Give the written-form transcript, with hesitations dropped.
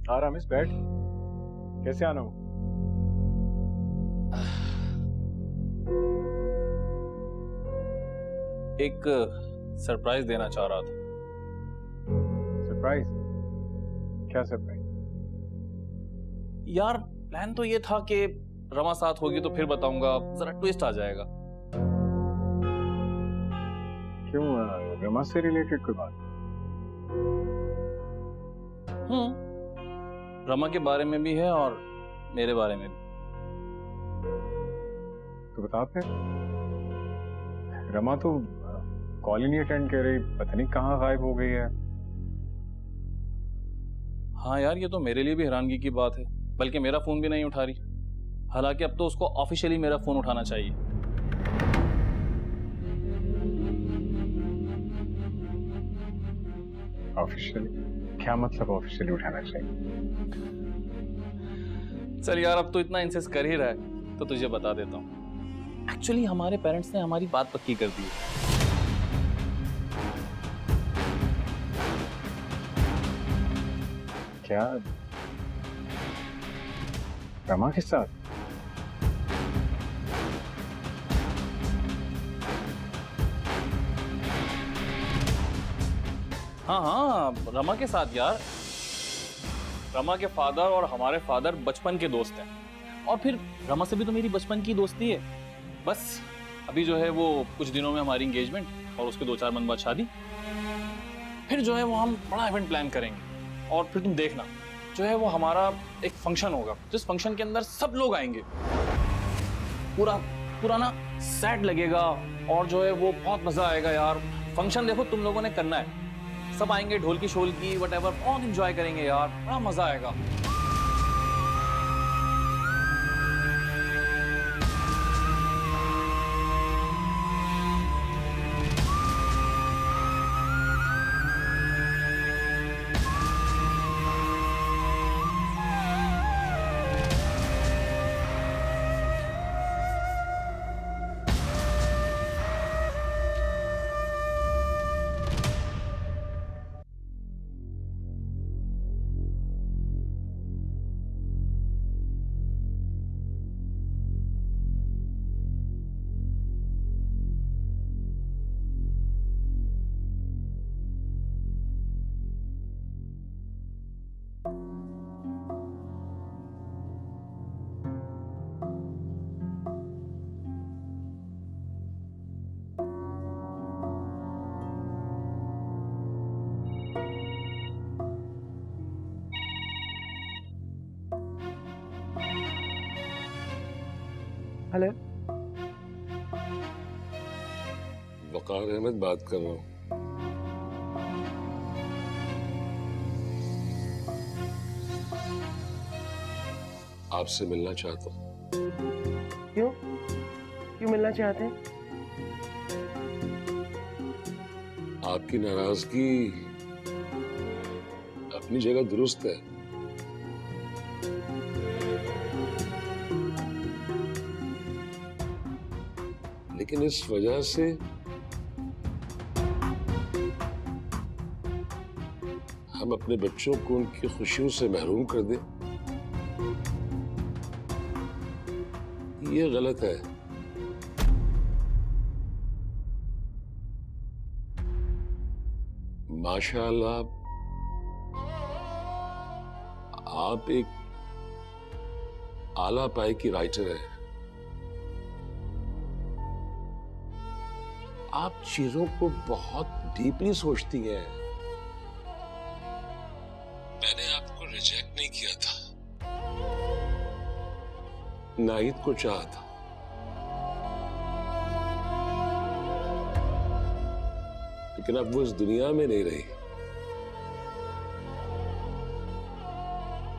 हाँ रमेश बैठ। कैसे आना हो? एक सरप्राइज देना चाह रहा था। सरप्राइज? क्या सरप्राइज? यार प्लान तो ये था कि रमा साथ होगी तो फिर बताऊंगा, जरा ट्विस्ट आ जाएगा। क्यों, रमा से रिलेटेड कोई बात? रमा के बारे में भी है और मेरे बारे में भी। तो बता फिर। रमा तो कॉल ही नहीं अटेंड कर रही, पता नहीं कहाँ गायब हो गई है। हाँ यार, ये तो मेरे लिए भी हैरानगी की बात है, बल्कि मेरा फोन भी नहीं उठा रही। हालांकि अब तो उसको ऑफिशियली मेरा फोन उठाना चाहिए। ऑफिशियली? क्या मतलब ऑफिशियली उठाना चाहिए? चल यार, अब तो इतना इंसिस्ट कर ही रहा है तो तुझे बता देता हूँ। एक्चुअली हमारे पेरेंट्स ने हमारी बात पक्की कर दी है। क्या? रमा के साथ? हाँ हाँ, रमा के साथ यार। रमा के फादर और हमारे फादर बचपन के दोस्त हैं, और फिर रमा से भी तो मेरी बचपन की दोस्ती है। बस अभी जो है वो कुछ दिनों में हमारी एंगेजमेंट और उसके 2-4 मन बाद शादी। फिर जो है वो हम बड़ा इवेंट प्लान करेंगे, और फिर तुम देखना जो है वो हमारा एक फंक्शन होगा, जिस फंक्शन के अंदर सब लोग आएंगे। पूरा पूरा ना सेट लगेगा, और जो है वो बहुत मजा आएगा यार। फंक्शन देखो तुम लोगों ने करना है, सब आएंगे, ढोल की शोल की वटेवर, बहुत इंजॉय करेंगे यार, बड़ा मजा आएगा। हेलो, वकार अहमद बात कर रहा हूँ। आपसे मिलना चाहता हूँ। क्यों क्यों मिलना चाहते हैं? आपकी नाराजगी अपनी जगह दुरुस्त है, लेकिन इस वजह से हम अपने बच्चों को उनकी खुशियों से महरूम कर दें, ये गलत है। माशाअल्लाह, आप एक आला पाए की राइटर हैं। आप चीजों को बहुत डीपली सोचती हैं। मैंने आपको रिजेक्ट नहीं किया था, नाहिद को चाहा था। लेकिन अब वो इस दुनिया में नहीं रही।